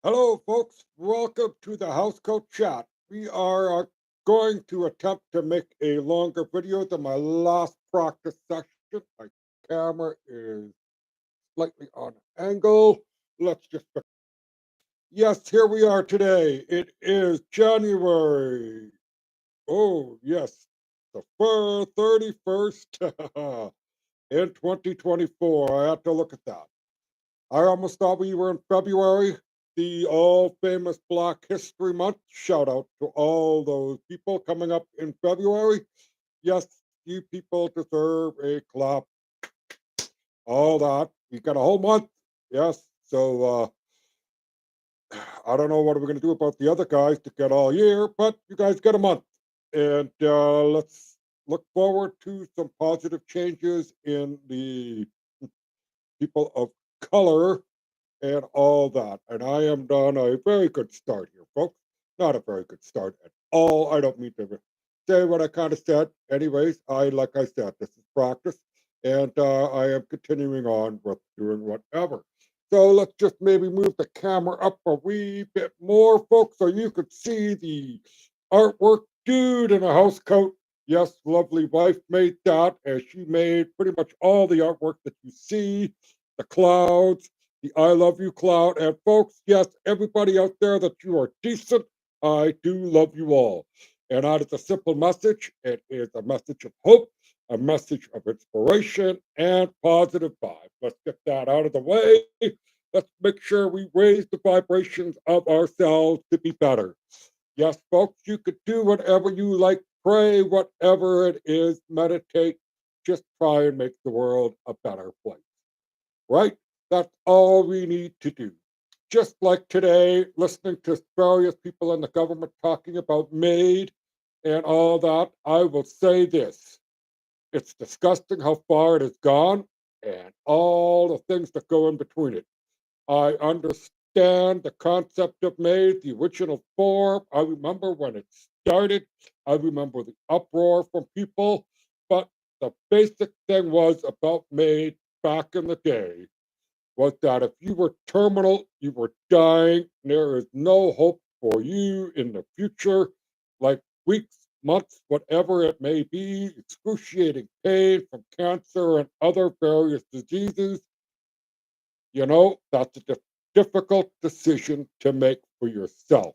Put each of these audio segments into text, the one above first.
Hello, folks. Welcome to the Housecoat chat. We are going to attempt to make a longer video than my last practice session. My camera is slightly on angle. Let's just. Yes, here we are today. It is January. Oh, yes, the 31st in 2024. I had to look at that. I almost thought we were in February, the all famous Black History Month. Shout out to all those people coming up in February. Yes, you people deserve a clap. All that. You got a whole month. Yes. So I don't know what we're going to do about the other guys to get all year, but you guys get a month. And let's look forward to some positive changes in the people of color and all that. And I am done a very good start here, folks. Not a very good start at all. I don't mean to say what I kind of said. Anyways, like I said, this is practice, and I am continuing on with doing whatever. So let's just maybe move the camera up a wee bit more, folks, so you could see the artwork. Dude in a house coat. Yes, lovely wife made that, and she made pretty much all the artwork that you see, the clouds, the I love you cloud. And folks, yes, everybody out there that you are decent, I do love you all. And that is a simple message. It is a message of hope, a message of inspiration and positive vibe. Let's get that out of the way. Let's make sure we raise the vibrations of ourselves to be better. Yes, folks, you could do whatever you like, pray, whatever it is, meditate. Just try and make the world a better place, right? That's all we need to do. Just like today, listening to various people in the government talking about maid and all that, I will say this. It's disgusting how far it has gone and all the things that go in between it. I understand the concept of maid, the original form. I remember when it started. I remember the uproar from people. But the basic thing was about maid back in the day was that if you were terminal, you were dying, there is no hope for you in the future, like weeks, months, whatever it may be, excruciating pain from cancer and other various diseases, that's a difficult decision to make for yourself.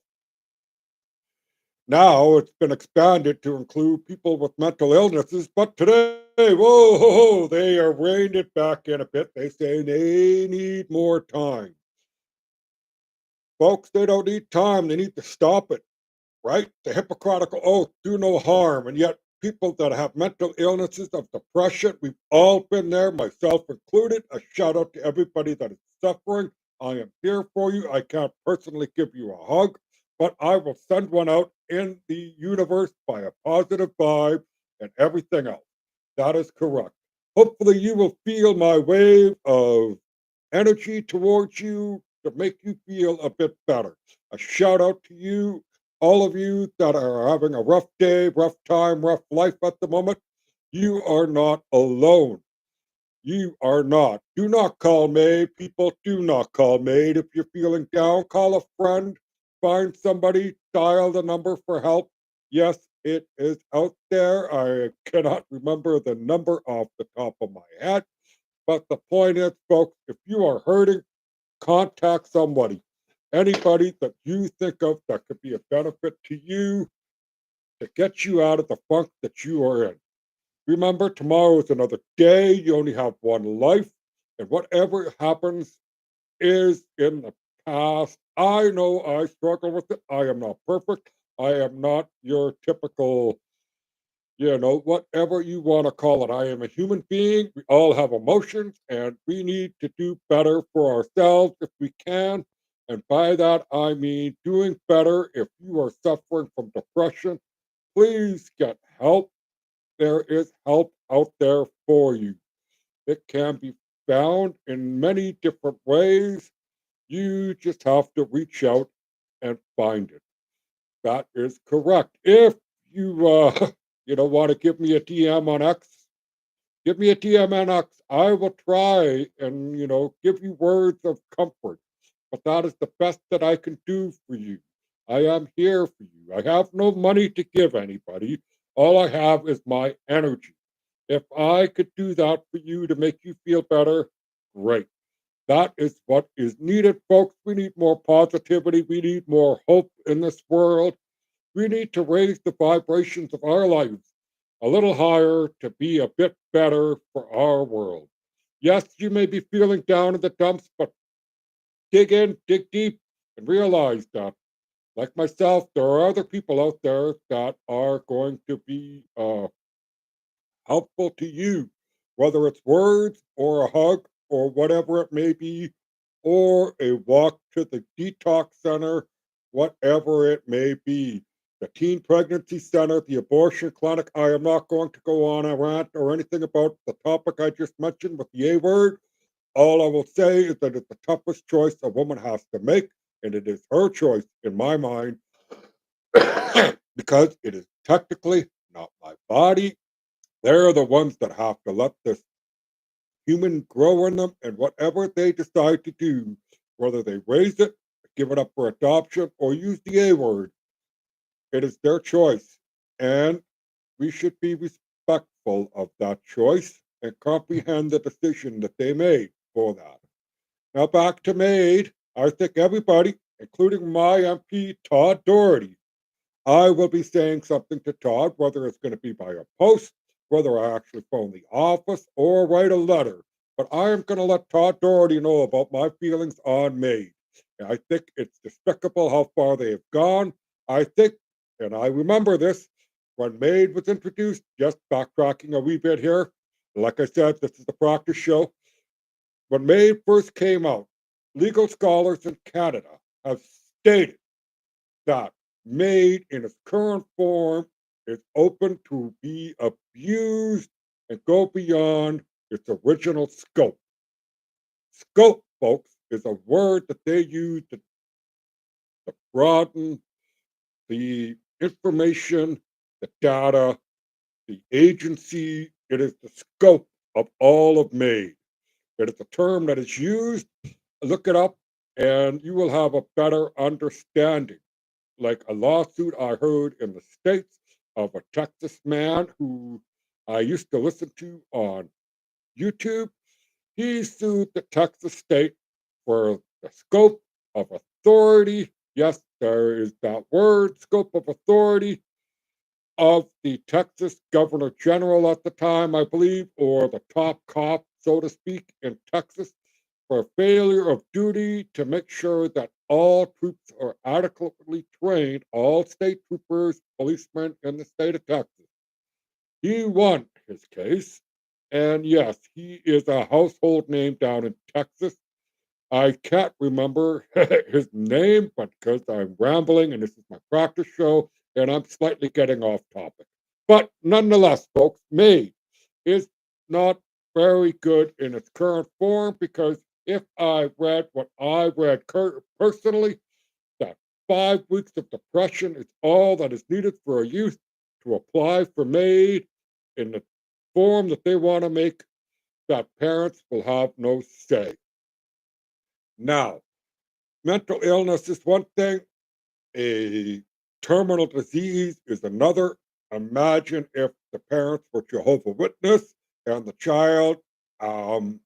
Now it's been expanded to include people with mental illnesses, but today, whoa, ho, ho, they are reined it back in a bit. They say they need more time. Folks, they don't need time. They need to stop it, right? The Hippocratic oath, do no harm. And yet, people that have mental illnesses of depression, we've all been there, myself included. A shout out to everybody that is suffering. I am here for you. I can't personally give you a hug, but I will send one out in the universe by a positive vibe and everything else. That is correct. Hopefully, you will feel my wave of energy towards you to make you feel a bit better. A shout out to you, all of you that are having a rough day, rough time, rough life at the moment. You are not alone. You are not. Do not call maid. People, do not call maid. If you're feeling down, call a friend, find somebody, dial the number for help. Yes, it is out there. I cannot remember the number off the top of my head. But the point is, folks, if you are hurting, contact somebody. Anybody that you think of that could be a benefit to you to get you out of the funk that you are in. Remember, tomorrow is another day. You only have one life. And whatever happens is in the past. I know I struggle with it. I am not perfect. I am not your typical, whatever you want to call it. I am a human being. We all have emotions, and we need to do better for ourselves if we can. And by that, I mean doing better. If you are suffering from depression, please get help. There is help out there for you. It can be found in many different ways. You just have to reach out and find it. That is correct. If you want to give me a DM on X, give me a DM on X. I will try and give you words of comfort. but that is the best that I can do for you. I am here for you. I have no money to give anybody. All I have is my energy. If I could do that for you to make you feel better, great. That is what is needed, folks. We need more positivity. We need more hope in this world. We need to raise the vibrations of our lives a little higher to be a bit better for our world. Yes, you may be feeling down in the dumps, but dig in, dig deep, and realize that, like myself, there are other people out there that are going to be helpful to you, whether it's words or a hug or whatever it may be, or a walk to the detox center, whatever it may be. The teen pregnancy center, the abortion clinic. I am not going to go on a rant or anything about the topic I just mentioned with the A word. All I will say is that it's the toughest choice a woman has to make, and it is her choice in my mind because it is technically not my body. They're the ones that have to let this human grow in them, and whatever they decide to do, whether they raise it, give it up for adoption, or use the A word, it is their choice. And we should be respectful of that choice and comprehend the decision that they made for that. Now, back to Maid. I think everybody, including my MP, Todd Doherty, I will be saying something to Todd, whether it's going to be by a post, whether I actually phone the office or write a letter. But I am going to let Todd Doherty know about my feelings on Maid. And I think it's despicable how far they have gone. I think, and I remember this, when Maid was introduced, just backtracking a wee bit here. Like I said, this is the practice show. When Maid first came out, legal scholars in Canada have stated that made in its current form is open to be abused and go beyond its original scope. Scope, folks, is a word that they use to broaden the information, the data, the agency. It is the scope of all of MAID. It is a term that is used. Look it up, and you will have a better understanding. Like a lawsuit I heard in the States of a Texas man who I used to listen to on YouTube. He sued the Texas state for the scope of authority. Yes, there is that word, scope of authority of the Texas Governor General at the time, I believe, or the top cop, so to speak, in Texas for failure of duty to make sure that all troops are adequately trained, all state troopers, policemen in the state of Texas. He won his case. And yes, he is a household name down in Texas. I can't remember his name, but because I'm rambling and this is my practice show, and I'm slightly getting off topic. But nonetheless, folks, me is not very good in its current form because if I read what I read personally, that 5 weeks of depression is all that is needed for a youth to apply for MAID in the form that they want to make, that parents will have no say. Now, mental illness is one thing, a terminal disease is another. Imagine if the parents were Jehovah Witness and the child um,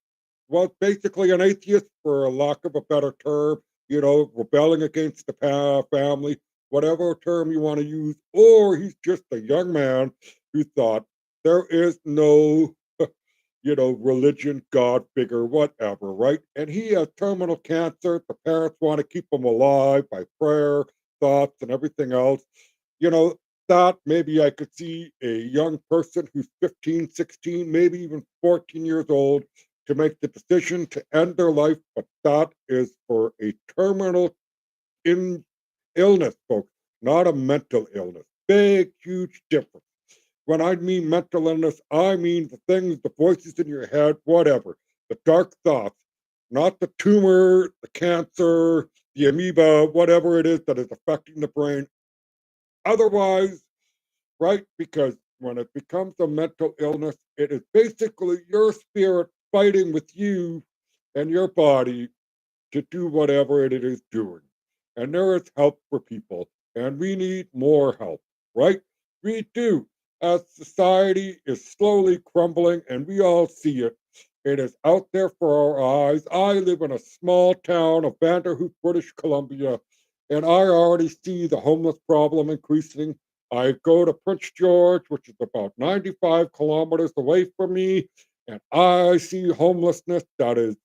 was basically an atheist, for a lack of a better term, rebelling against the family, whatever term you want to use, or he's just a young man who thought there is no religion, God figure, whatever, right? And he has terminal cancer. The parents want to keep him alive by prayer, thoughts, and everything else. You know, that maybe I could see a young person who's 15, 16, maybe even 14 years old to make the decision to end their life, but that is for a terminal in illness, folks, not a mental illness. Big, huge difference. When I mean mental illness, I mean the things, the voices in your head, whatever, the dark thoughts, not the tumor, the cancer, the amoeba, whatever it is that is affecting the brain. Otherwise, right? Because when it becomes a mental illness, it is basically your spirit fighting with you and your body to do whatever it is doing. And there is help for people, and we need more help, right? We do. As society is slowly crumbling, and we all see it, it is out there for our eyes. I live in a small town of Vanderhoof, British Columbia, and I already see the homeless problem increasing. I go to Prince George, which is about 95 kilometers away from me, and I see homelessness that is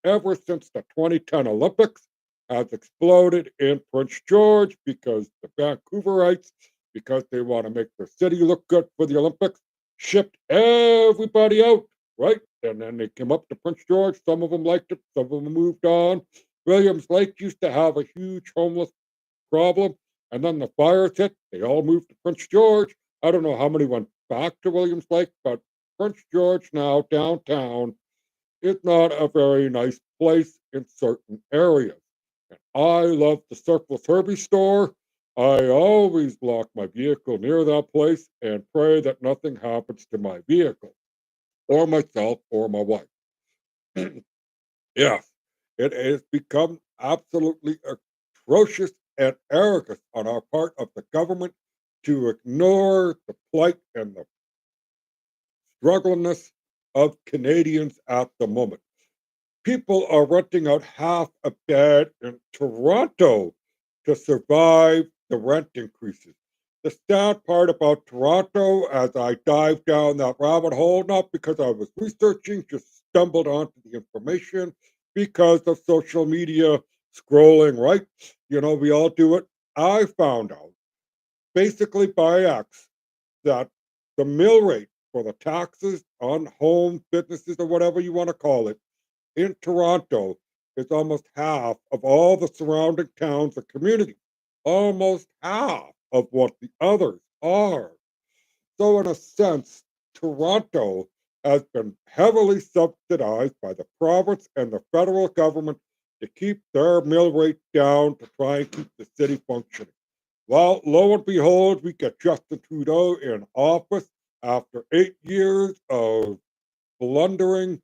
ever since the 2010 Olympics has exploded in Prince George because the Vancouverites, because they want to make their city look good for the Olympics, shipped everybody out, right? And then they came up to Prince George. Some of them liked it, some of them moved on. Williams Lake used to have a huge homeless problem, and then the fires hit. They all moved to Prince George. I don't know how many went back to Williams Lake, but Prince George now downtown, it's not a very nice place in certain areas. And I love the Surplus Herbie store. I always block my vehicle near that place and pray that nothing happens to my vehicle or myself or my wife. Yes, it has become absolutely atrocious and arrogant on our part of the government to ignore the plight and the strugglingness of Canadians at the moment. People are renting out half a bed in Toronto to survive the rent increases. The sad part about Toronto, as I dive down that rabbit hole, not because I was researching, just stumbled onto the information because of social media scrolling, right? You know, we all do it. I found out basically by X that the mill rate for the taxes on home businesses or whatever you want to call it in Toronto is almost half of all the surrounding towns and communities, almost half of what the others are. So, in a sense, Toronto has been heavily subsidized by the province and the federal government to keep their mill rate down to try and keep the city functioning. Well, lo and behold, we get Justin Trudeau in office after 8 years of blundering,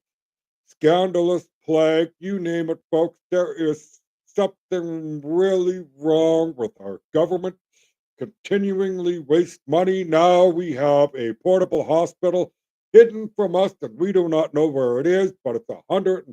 scandalous plague, you name it, folks. There is something really wrong with our government continually waste money. Now we have a portable hospital hidden from us and we do not know where it is, but it's $150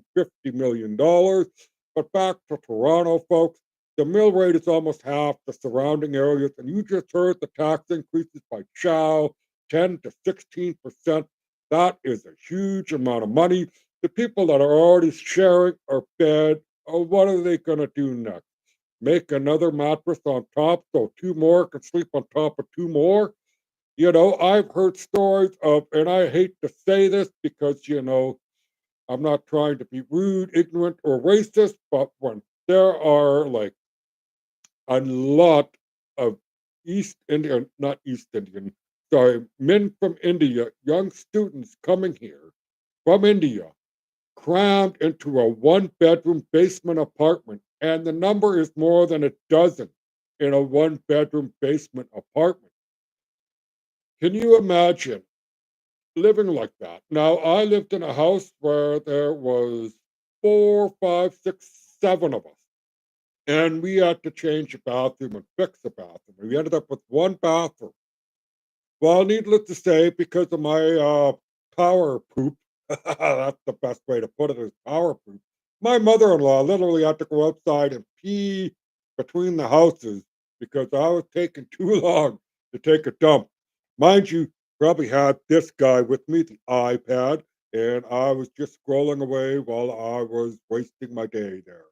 million. But back to Toronto, folks, the mill rate is almost half the surrounding areas, and you just heard the tax increases by Chow, 10 to 16%. That is a huge amount of money. The people that are already sharing our bed, oh, what are they going to do next? Make another mattress on top so two more can sleep on top of two more. You know, I've heard stories of, and I hate to say this because, you know, I'm not trying to be rude, ignorant, or racist, but when there are like a lot of East Indian, not East Indian, sorry, men from India, young students coming here from India, crammed into a one-bedroom basement apartment, and the number is more than a dozen in a one-bedroom basement apartment. Can you imagine living like that? Now, I lived in a house where there was four, five, six, seven of us, and we had to change a bathroom and fix a bathroom. We ended up with one bathroom. Well, needless to say, because of my power poop, that's the best way to put it is power poop. My mother in law literally had to go outside and pee between the houses because I was taking too long to take a dump. Mind you, probably had this guy with me, the iPad, and I was just scrolling away while I was wasting my day there.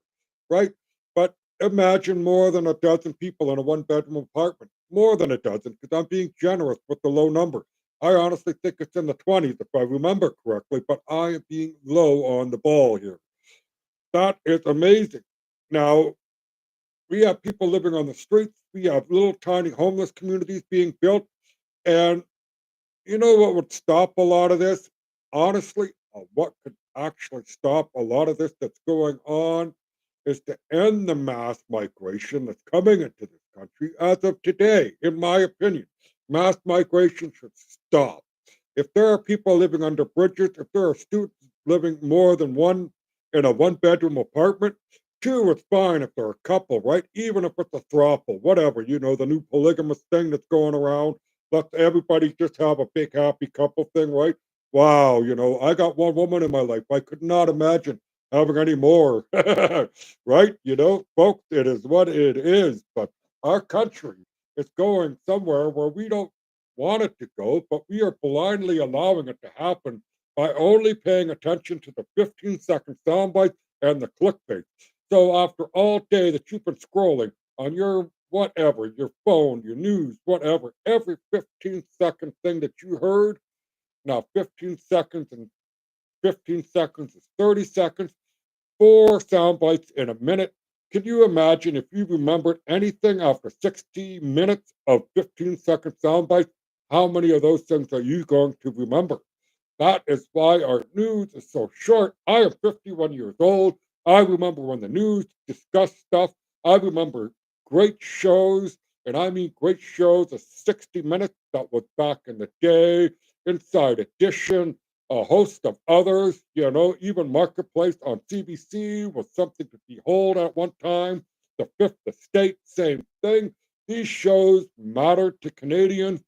Right? But imagine more than a dozen people in a one bedroom apartment. More than a dozen, because I'm being generous with the low number. I honestly think it's in the 20s, if I remember correctly, but I am being low on the ball here. That is amazing. Now, we have people living on the streets. We have little tiny homeless communities being built. And you know what would stop a lot of this? Honestly, what could actually stop a lot of this that's going on is to end the mass migration that's coming into this country as of today, in my opinion. Mass migration should stop. If there are people living under bridges, if there are students living more than one in a one bedroom apartment, Two, it's fine if they're a couple, right? Even if it's a throuple, whatever, the new polygamous thing that's going around. Let everybody just have a big happy couple thing, right? Wow, I got one woman in my life. I could not imagine having any more. Right? Folks, it is what it is. But our country is going somewhere where we don't want it to go, but we are blindly allowing it to happen by only paying attention to the 15-second soundbite and the clickbait. So after all day that you've been scrolling on your whatever, your phone, your news, whatever, every 15-second thing that you heard, now 15 seconds and 15 seconds is 30 seconds, four sound bites in a minute. Can you imagine if you remembered anything after 60 minutes of 15-second sound bites? How many of those things are you going to remember? That is why our news is so short. I am 51 years old. I remember when the news discussed stuff. I remember great shows, and I mean great shows of 60 Minutes that was back in the day, Inside Edition, a host of others, even Marketplace on CBC was something to behold at one time. The Fifth Estate, same thing. These shows mattered to Canadians,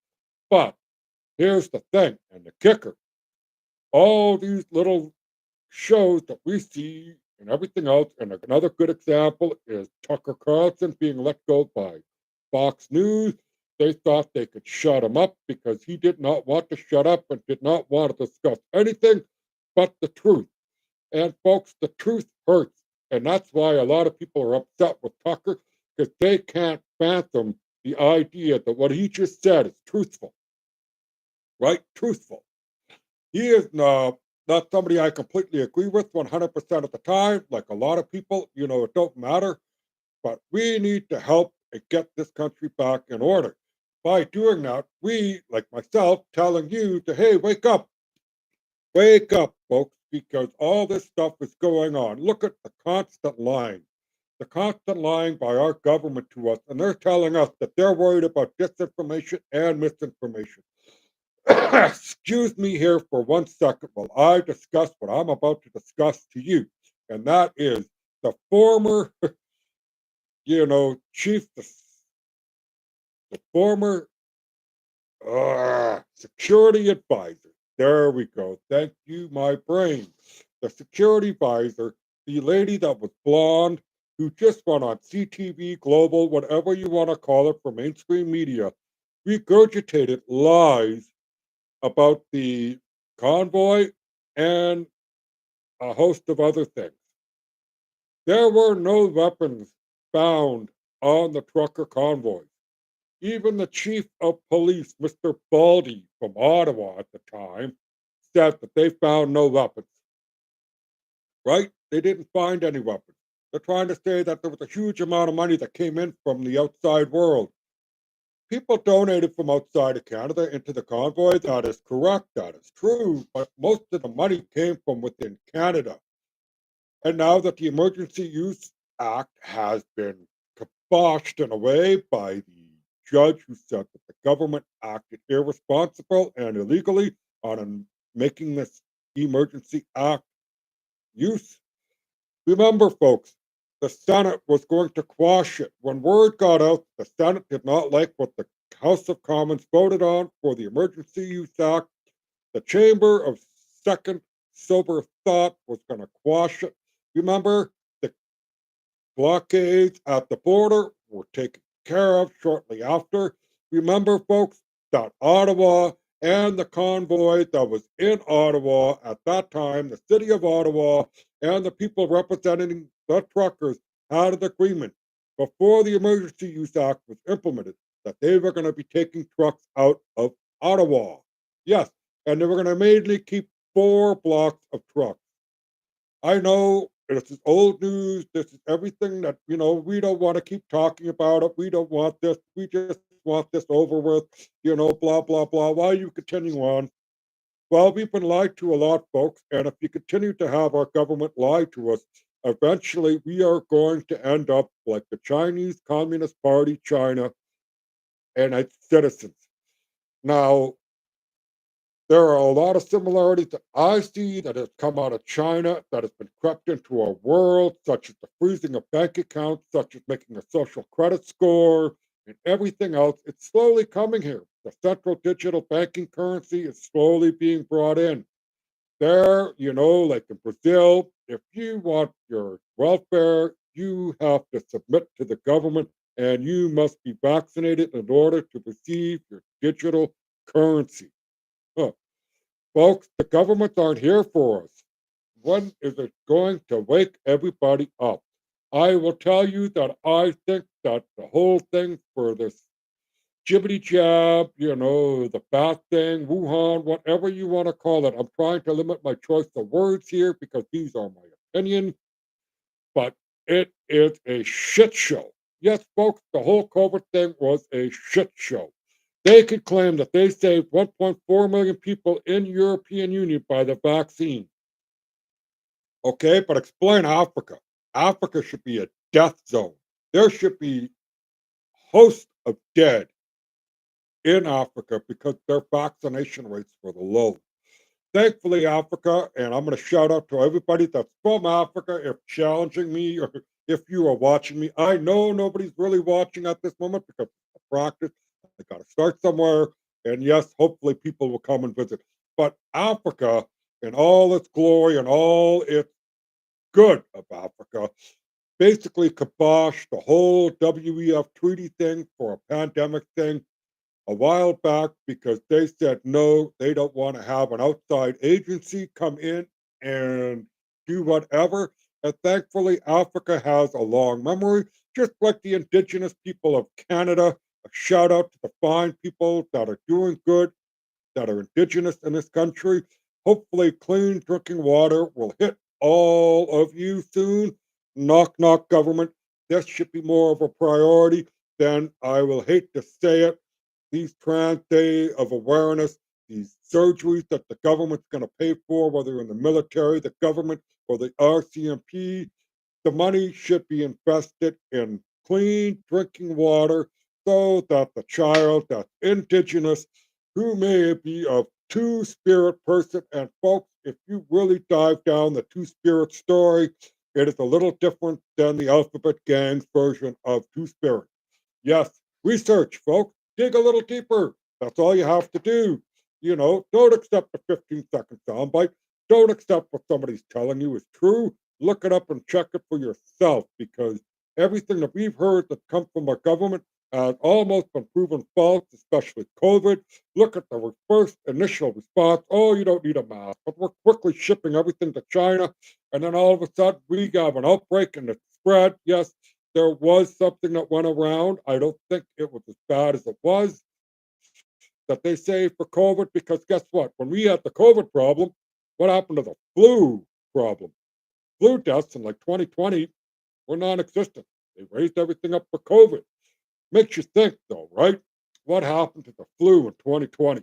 but here's the thing and the kicker, all these little shows that we see and everything else. And another good example is Tucker Carlson being let go by Fox News. They thought they could shut him up because he did not want to shut up and did not want to discuss anything but the truth. And folks, the truth hurts. And that's why a lot of people are upset with Tucker because they can't fathom the idea that what he just said is truthful, right? Truthful. He is not somebody I completely agree with 100% of the time. Like a lot of people, it don't matter. But we need to help and get this country back in order. By doing that, we, like myself, telling you to, hey, wake up, folks, because all this stuff is going on. Look at the constant lying by our government to us, and they're telling us that they're worried about disinformation and misinformation. Excuse me here for 1 second while I discuss what I'm about to discuss to you. And that is the former, the former security advisor. There we go. Thank you, my brain. The security advisor, the lady that was blonde, who just went on CTV Global, whatever you want to call it, for mainstream media, regurgitated lies about the convoy and a host of other things. There were no weapons found on the trucker convoy. Even the chief of police, Mr. Baldy from Ottawa at the time, said that they found no weapons, right? They didn't find any weapons. They're trying to say that there was a huge amount of money that came in from the outside world. People donated from outside of Canada into the convoy. That is correct. That is true. But most of the money came from within Canada. And now that the Emergency Use Act has been kiboshed in a way by the judge who said that the government acted irresponsible and illegally on making this Emergency Act use. Remember, folks, the Senate was going to quash it. When word got out, the Senate did not like what the House of Commons voted on for the Emergency Use Act. The Chamber of Second Sober Thought was going to quash it. Remember, the blockades at the border were taken care of shortly after. Remember, folks, that Ottawa and the convoy that was in Ottawa at that time, the city of Ottawa, and the people representing the truckers had an agreement before the Emergency Use Act was implemented that they were going to be taking trucks out of Ottawa. Yes, and they were going to mainly keep 4 blocks of trucks. I know this is old news. This is everything that, we don't want to keep talking about it. We don't want this. We just want this over with, blah, blah, blah. Why are you continuing on? Well, we've been lied to a lot, folks. And if you continue to have our government lie to us, eventually we are going to end up like the Chinese Communist Party, China, and its citizens. Now, There are a lot of similarities that I see that has come out of China that has been crept into our world, such as the freezing of bank accounts, such as making a social credit score, and everything else. It's slowly coming here. The central digital banking currency is slowly being brought in. There, like in Brazil, if you want your welfare, you have to submit to the government and you must be vaccinated in order to receive your digital currency. Huh. Folks, the governments aren't here for us. When is it going to wake everybody up? I will tell you that I think that the whole thing for this jibbity jab, the bat thing, Wuhan, whatever you want to call it. I'm trying to limit my choice of words here because these are my opinion, but it is a shit show. Yes, folks, the whole COVID thing was a shit show. They could claim that they saved 1.4 million people in European Union by the vaccine. Okay, but explain Africa. Africa should be a death zone. There should be hosts of dead in Africa because their vaccination rates were the low. Thankfully, Africa, and I'm going to shout out to everybody that's from Africa if challenging me or if you are watching me. I know nobody's really watching at this moment because it's a practice. I got to start somewhere. And yes, hopefully people will come and visit. But Africa, in all its glory and all its good of Africa, basically kiboshed the whole WEF treaty thing for a pandemic thing a while back because they said no, they don't want to have an outside agency come in and do whatever. And thankfully, Africa has a long memory, just like the indigenous people of Canada. A shout out to the fine people that are doing good, that are indigenous in this country. Hopefully, clean drinking water will hit all of you soon. Knock, knock, government. This should be more of a priority than I will hate to say it these trans day of awareness, these surgeries that the government's going to pay for, whether in the military, the government, or the RCMP, the money should be invested in clean drinking water so that the child that's indigenous, who may be a two spirit person, and folks, if you really dive down the two spirit story, it is a little different than the alphabet gang's version of two spirit. Yes, research, folks. Dig a little deeper. That's all you have to do. Don't accept the 15-second soundbite. Don't accept what somebody's telling you is true. Look it up and check it for yourself because everything that we've heard that comes from our government has almost been proven false, especially COVID. Look at the first initial response. Oh, you don't need a mask. But we're quickly shipping everything to China. And then all of a sudden, we have an outbreak and it spread. Yes, there was something that went around. I don't think it was as bad as it was that they say for COVID, because guess what? When we had the COVID problem, what happened to the flu problem? Flu deaths in like 2020 were non existent. They raised everything up for COVID. Makes you think, though, right? What happened to the flu in 2020?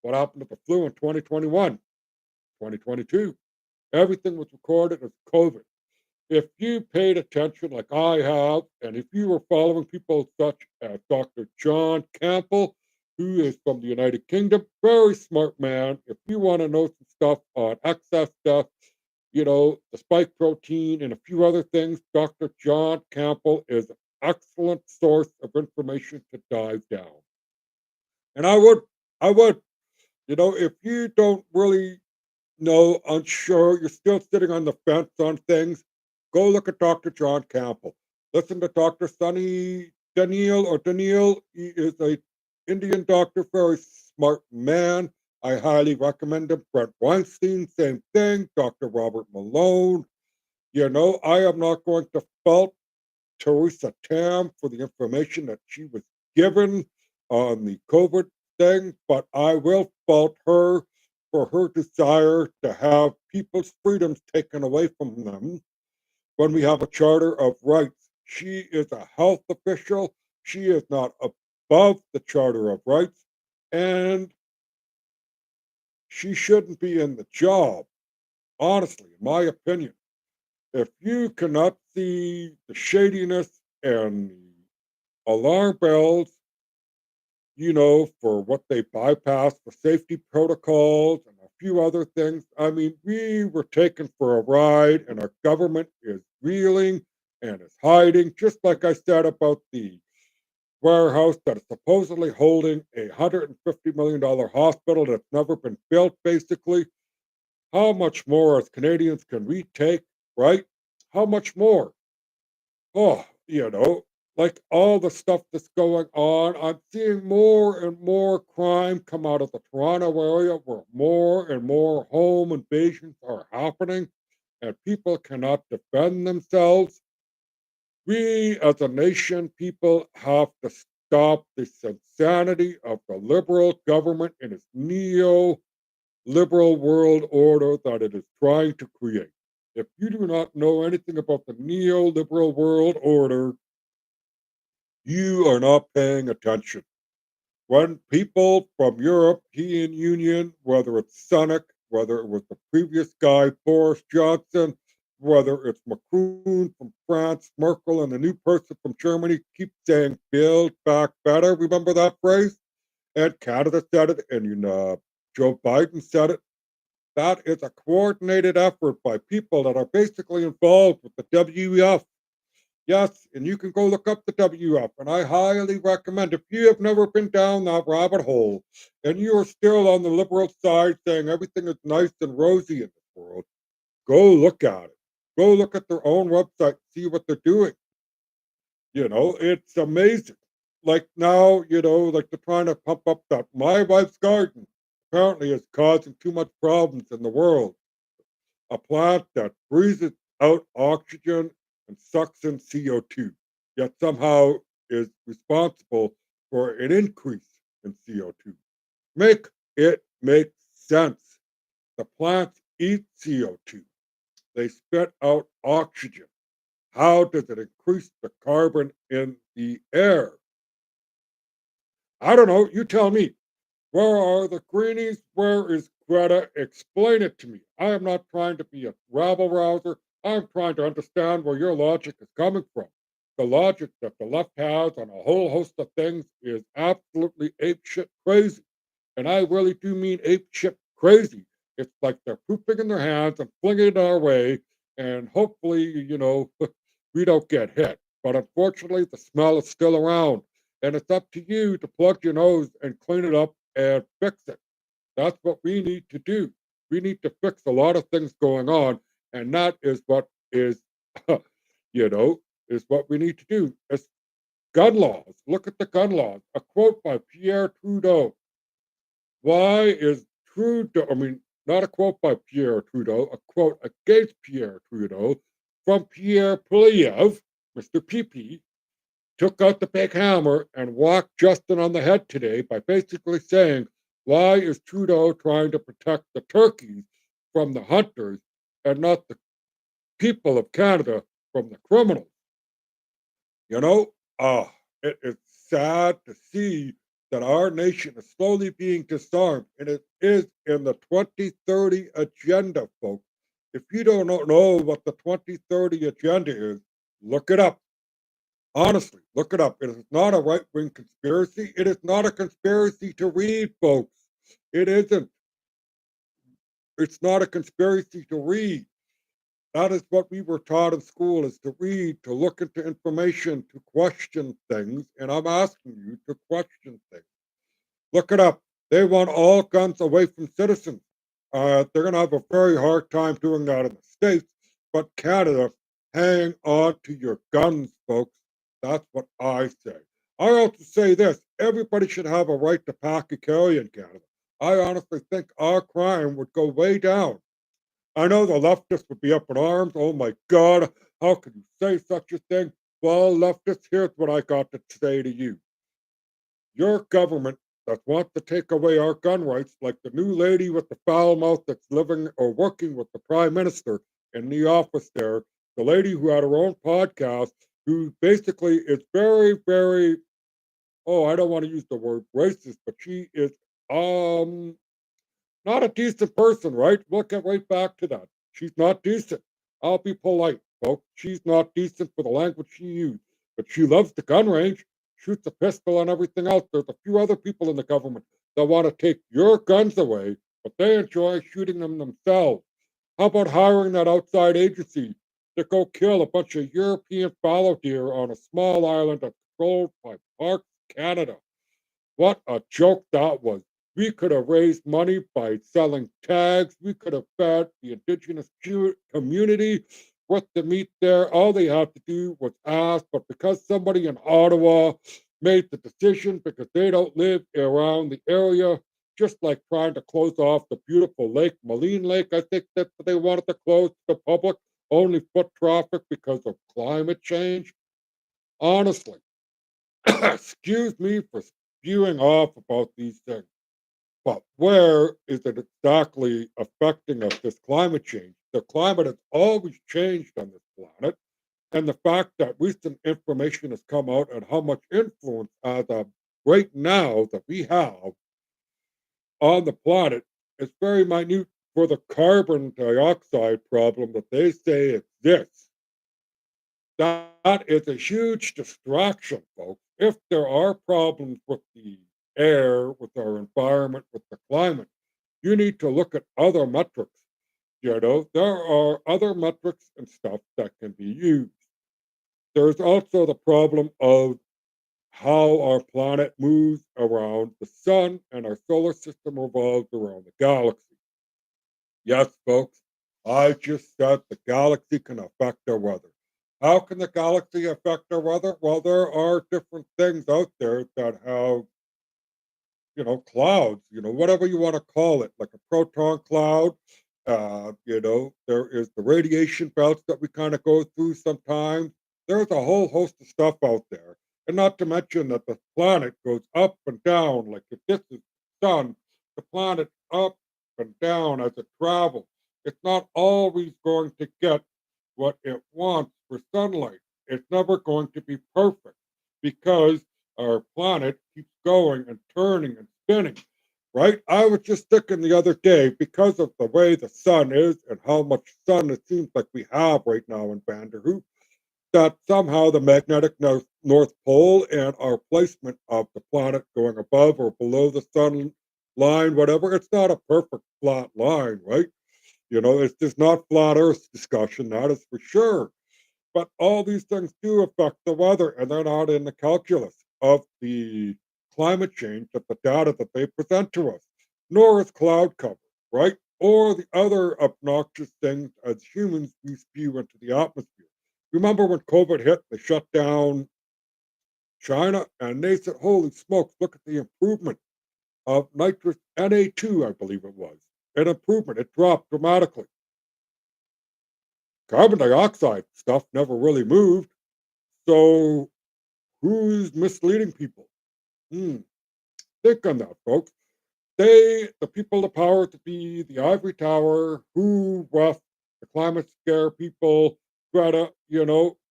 What happened to the flu in 2021, 2022? Everything was recorded as COVID. If you paid attention like I have, and if you were following people such as Dr. John Campbell, who is from the United Kingdom, very smart man. If you want to know some stuff on excess stuff, the spike protein and a few other things, Dr. John Campbell is an excellent source of information to dive down. And I would, if you don't really no, unsure, you're still sitting on the fence on things, go look at Dr. John Campbell. Listen to Dr. Sunny Daniel. He is a Indian doctor, very smart man. I highly recommend him. Brent Weinstein, same thing. Dr. Robert Malone. I am not going to fault Teresa Tam for the information that she was given on the COVID thing, but I will fault her for her desire to have people's freedoms taken away from them when we have a Charter of Rights. She is a health official. She is not above the Charter of Rights, and she shouldn't be in the job, honestly, in my opinion. If you cannot see the shadiness and the alarm bells, for what they bypassed for safety protocols and a few other things. I mean, we were taken for a ride, and our government is reeling and is hiding, just like I said about the warehouse that is supposedly holding $150 million hospital that's never been built, basically. How much more as Canadians can we take, right? How much more? Oh, like all the stuff that's going on, I'm seeing more and more crime come out of the Toronto area where more and more home invasions are happening and people cannot defend themselves. We as a nation, people have to stop this insanity of the liberal government and its neo liberal world order that it is trying to create. If you do not know anything about the neoliberal world order, you are not paying attention. When people from European Union, whether it's Sunak, whether it was the previous guy, Boris Johnson, whether it's Macron from France, Merkel, and the new person from Germany, keep saying "build back better." Remember that phrase? And Canada said it, and Joe Biden said it. That is a coordinated effort by people that are basically involved with the WEF. Yes, and you can go look up the WF, and I highly recommend if you have never been down that rabbit hole and you are still on the liberal side saying everything is nice and rosy in this world, go look at it. Go look at their own website, see what they're doing. It's amazing. Like now, like they're trying to pump up that my wife's garden apparently is causing too much problems in the world. A plant that breathes out oxygen and sucks in CO2, yet somehow is responsible for an increase in CO2. Make it make sense. The plants eat CO2. They spit out oxygen. How does it increase the carbon in the air? I don't know. You tell me. Where are the greenies? Where is Greta? Explain it to me. I am not trying to be a rabble rouser. I'm trying to understand where your logic is coming from. The logic that the left has on a whole host of things is absolutely apeshit crazy. And I really do mean apeshit crazy. It's like they're pooping in their hands and flinging it our way, and hopefully, we don't get hit. But unfortunately, the smell is still around, and it's up to you to plug your nose and clean it up and fix it. That's what we need to do. We need to fix a lot of things going on, and that is what is, you know, is what we need to do. It's gun laws. Look at the gun laws. A quote by Pierre Trudeau. Why is Trudeau? I mean, not a quote by Pierre Trudeau. A quote against Pierre Trudeau from Pierre Poilievre, Mr. PP, took out the big hammer and whacked Justin on the head today by basically saying, why is Trudeau trying to protect the turkeys from the hunters and not the people of Canada from the criminals? You know, it is sad to see that our nation is slowly being disarmed, and it is in the 2030 agenda, folks. If you don't know what the 2030 agenda is, look it up. Honestly, look it up. It is not a right wing conspiracy. It is not a conspiracy to read, folks. It isn't. It's not a conspiracy to read. That is what we were taught in school is to read, to look into information, to question things. And I'm asking you to question things. Look it up. They want all guns away from citizens. They're going to have a very hard time doing that in the States. But Canada, hang on to your guns, folks. That's what I say. I also say this everybody should have a right to pack and carry in Canada. I honestly think our crime would go way down. I know the leftists would be up in arms. Oh my God, how could you say such a thing? Well, leftists, here's what I got to say to you. Your government that wants to take away our gun rights, like the new lady with the foul mouth that's living or working with the prime minister in the office there, the lady who had her own podcast, who basically is very, very, oh, I don't want to use the word racist, but she is um not a decent person, right? We'll get right back to that. She's not decent. I'll be polite, folks. She's not decent for the language she used, but she loves the gun range. shoots a pistol and everything else. There's a few other people in the government that want to take your guns away, but they enjoy shooting them themselves. How about hiring that outside agency to go kill a bunch of European fallow deer on a small island that's controlled by Parks Canada? What a joke that was. We could have raised money by selling tags. We could have fed the indigenous community with the meat there. All they had to do was ask. But because somebody in Ottawa made the decision because they don't live around the area, just like trying to close off the beautiful lake, Moline Lake, I think that they wanted to close to the public, only foot traffic because of climate change. Honestly, excuse me for spewing off about these things. But where is it exactly affecting us, this climate change? The climate has always changed on this planet. And the fact that recent information has come out and how much influence as of right now that we have on the planet is very minute for the carbon dioxide problem that they say exists. That is a huge distraction, folks. If there are problems with the air, with our environment, with the climate, you need to look at other metrics. There are other metrics and stuff that can be used. There's also the problem of how our planet moves around the sun and our solar system revolves around the galaxy. Yes, folks, I just said the galaxy can affect our weather. How can the galaxy affect our weather? Well, there are different things out there that have, clouds, whatever you want to call it, like a proton cloud. There is the radiation belts that we kind of go through sometimes. There's a whole host of stuff out there. And not to mention that the planet goes up and down. Like if this is the sun, the planet up and down as it travels. It's not always going to get what it wants for sunlight. It's never going to be perfect because our planet keeps going and turning and spinning, right? I was just thinking the other day because of the way the sun is and how much sun it seems like we have right now in Vanderhoof, that somehow the magnetic North Pole and our placement of the planet going above or below the sun line, whatever, it's not a perfect flat line, right? It's just not flat Earth discussion, that is for sure. But all these things do affect the weather, and they're not in the calculus of the climate change that the data that they present to us, nor is cloud cover, right? Or the other obnoxious things as humans we spew into the atmosphere. Remember when COVID hit, they shut down China, and they said, holy smokes, look at the improvement of nitrous Na2, I believe it was. An improvement. It dropped dramatically. Carbon dioxide stuff never really moved. So who's misleading people? Hmm. Think on that, folks. The people, the power to be the ivory tower, who, West, the climate scare people, Greta,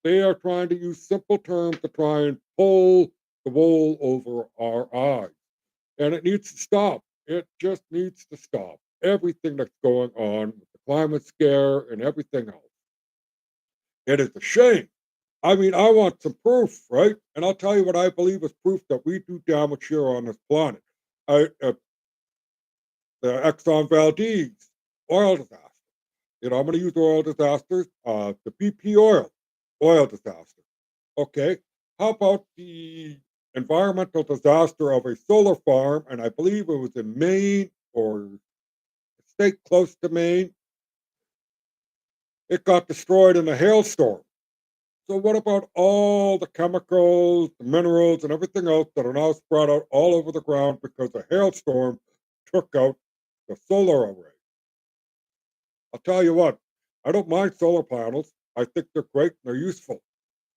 they are trying to use simple terms to try and pull the wool over our eyes. And it needs to stop. It just needs to stop. Everything that's going on with the climate scare and everything else. It is a shame. I mean, I want some proof, right? And I'll tell you what I believe is proof that we do damage here on this planet. The Exxon Valdez oil disaster. I'm going to use oil disasters. The BP oil disaster. Okay. How about the environmental disaster of a solar farm? And I believe it was in Maine or a state close to Maine. It got destroyed in a hailstorm. So what about all the chemicals, the minerals, and everything else that are now spread out all over the ground because a hailstorm took out the solar array? I'll tell you what, I don't mind solar panels. I think they're great and they're useful.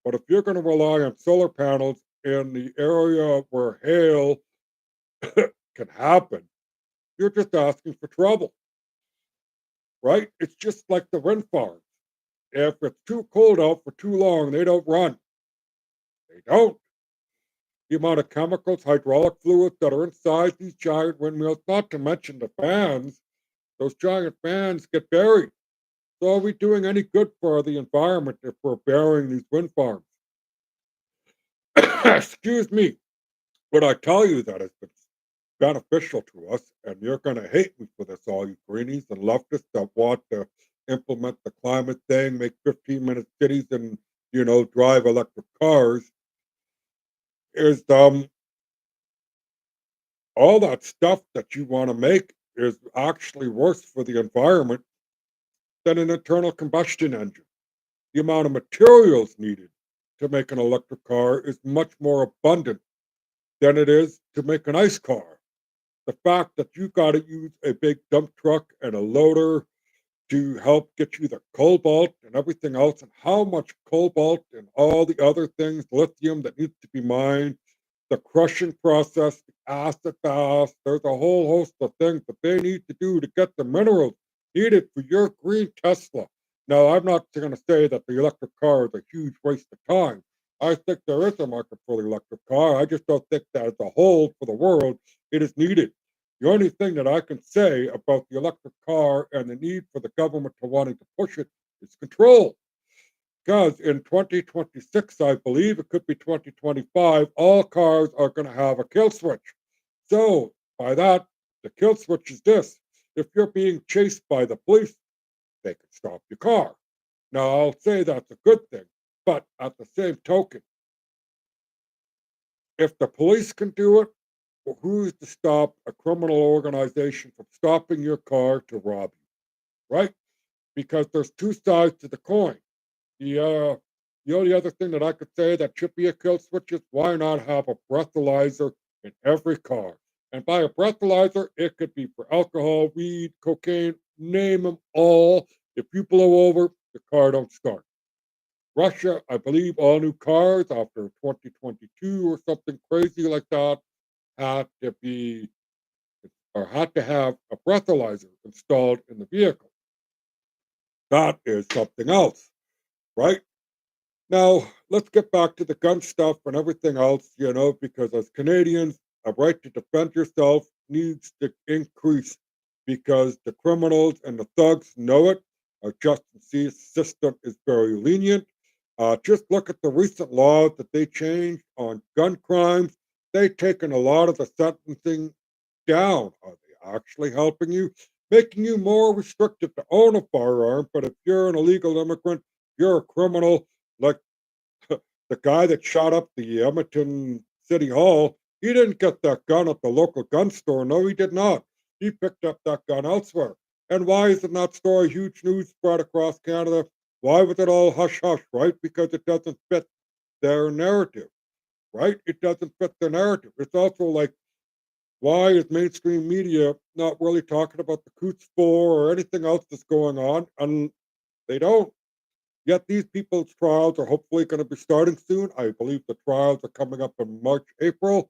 But if you're going to rely on solar panels in the area where hail can happen, you're just asking for trouble, right? It's just like the wind farms. If it's too cold out for too long, they don't run. They don't. The amount of chemicals, hydraulic fluids that are inside these giant windmills, not to mention the fans, those giant fans get buried. So are we doing any good for the environment if we're burying these wind farms? excuse me, when I tell you that it's been beneficial to us, and you're going to hate me for this, all you greenies and leftists that want to implement the climate thing, make 15-minute cities, and drive electric cars, is all that stuff that you want to make is actually worse for the environment than an internal combustion engine. The amount of materials needed to make an electric car is much more abundant than it is to make an ice car. The fact that you got to use a big dump truck and a loader to help get you the cobalt and everything else, and how much cobalt and all the other things, lithium that needs to be mined, the crushing process, the acid baths. There's a whole host of things that they need to do to get the minerals needed for your green Tesla. Now, I'm not going to say that the electric car is a huge waste of time. I think there is a market for the electric car. I just don't think that as a whole for the world, it is needed. The only thing that I can say about the electric car and the need for the government to wanting to push it is control. Because in 2026, I believe it could be 2025, all cars are going to have a kill switch. So, by that, the kill switch is this: if you're being chased by the police, they can stop your car. Now, I'll say that's a good thing, but at the same token, if the police can do it, well, who's to stop a criminal organization from stopping your car to rob you, right? Because there's two sides to the coin. The the only other thing that I could say that should be a kill switch is why not have a breathalyzer in every car? And by a breathalyzer, it could be for alcohol, weed, cocaine, name them all. If you blow over, the car don't start. Russia, I believe all new cars after 2022 or something crazy like that had to be or had to have a breathalyzer installed in the vehicle. That is something else, right? Now, let's get back to the gun stuff and everything else, because as Canadians, a right to defend yourself needs to increase because the criminals and the thugs know it. Our justice system is very lenient. Just look at the recent laws that they changed on gun crimes. They've taken a lot of the sentencing down. Are they actually helping you? Making you more restricted to own a firearm, but if you're an illegal immigrant, you're a criminal, like the guy that shot up the Edmonton City Hall, he didn't get that gun at the local gun store. No, he did not. He picked up that gun elsewhere. And why isn't that story huge news spread across Canada? Why was it all hush hush, right? Because it doesn't fit their narrative, right? It doesn't fit their narrative. It's also like, why is mainstream media not really talking about the Coots 4 or anything else that's going on? And they don't. Yet these people's trials are hopefully going to be starting soon. I believe the trials are coming up in March, April.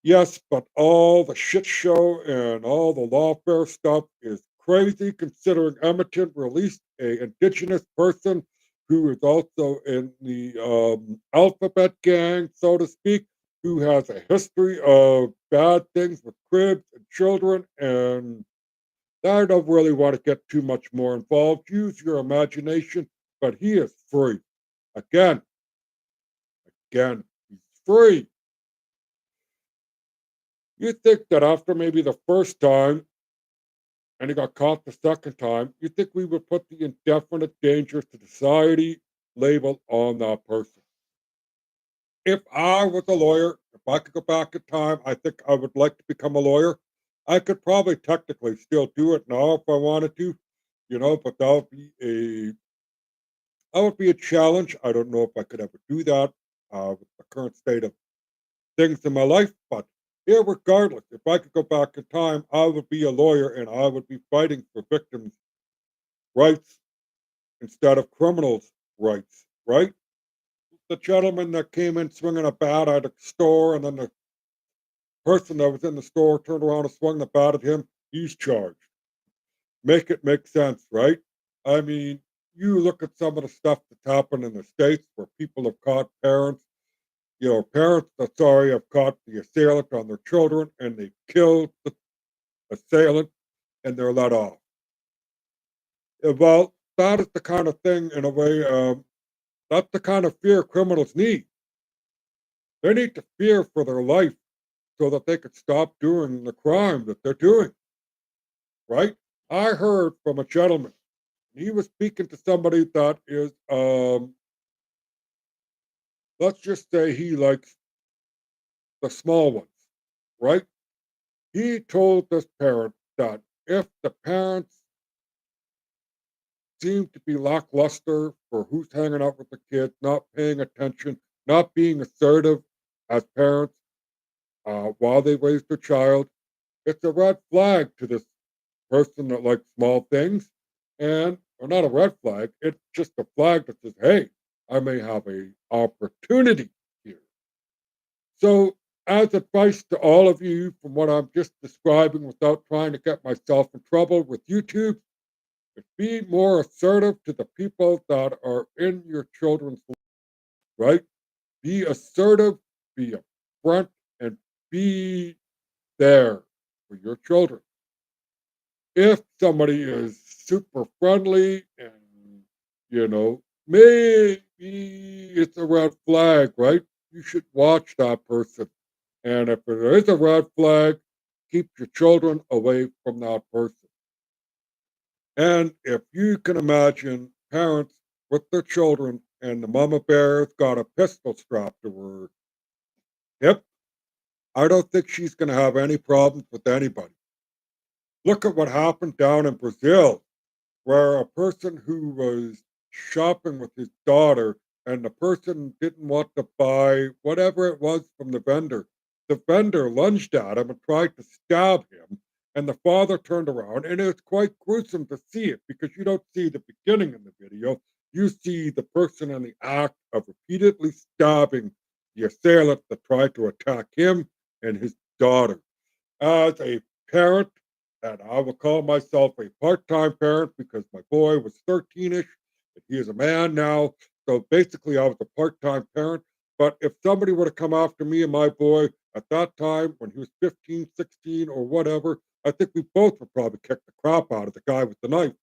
Yes, but all the shit show and all the lawfare stuff is crazy considering Edmonton released a indigenous person who is also in the alphabet gang, so to speak, who has a history of bad things with cribs and children. And I don't really want to get too much more involved. Use your imagination, but he is free. Again, again, he's free. You think that after maybe the first time and he got caught the second time, you think we would put the indefinite danger to society label on that person? If I was a lawyer, if I could go back in time, I think I would like to become a lawyer. I could probably technically still do it now if I wanted to, but that would be a challenge. I don't know if I could ever do that with the current state of things in my life. But regardless, if I could go back in time, I would be a lawyer and I would be fighting for victims' rights instead of criminals' rights, right? The gentleman that came in swinging a bat at a store and then the person that was in the store turned around and swung the bat at him, he's charged. Make it make sense, right? I mean, you look at some of the stuff that's happened in the States where people have caught parents. Parents that sorry have caught the assailant on their children and they killed the assailant and they're let off. Well, that is the kind of thing, in a way, that's the kind of fear criminals need. They need to fear for their life so that they could stop doing the crime that they're doing, right? I heard from a gentleman. He was speaking to somebody that is, let's just say he likes the small ones, right? He told this parent that if the parents seem to be lackluster for who's hanging out with the kids, not paying attention, not being assertive as parents while they raise their child, it's a red flag to this person that likes small things. And, or not a red flag, it's just a flag that says, hey, I may have a opportunity here. So, as advice to all of you from what I'm just describing without trying to get myself in trouble with YouTube, is be more assertive to the people that are in your children's life, right? Be assertive, be upfront, and be there for your children. If somebody is super friendly and, maybe it's a red flag, right? You should watch that person. And if there is a red flag, keep your children away from that person. And if you can imagine parents with their children and the mama bear's got a pistol strapped to her hip, I don't think she's going to have any problems with anybody. Look at what happened down in Brazil, where a person who was shopping with his daughter and the person didn't want to buy whatever it was from the vendor. The vendor lunged at him and tried to stab him. And the father turned around, and it's quite gruesome to see it because you don't see the beginning of the video. You see the person in the act of repeatedly stabbing the assailant that tried to attack him and his daughter. As a parent, and I will call myself a part-time parent because my boy was 13ish, and he is a man now. So basically, I was a part-time parent. But if somebody were to come after me and my boy at that time when he was 15, 16, or whatever, I think we both would probably kick the crap out of the guy with the knife.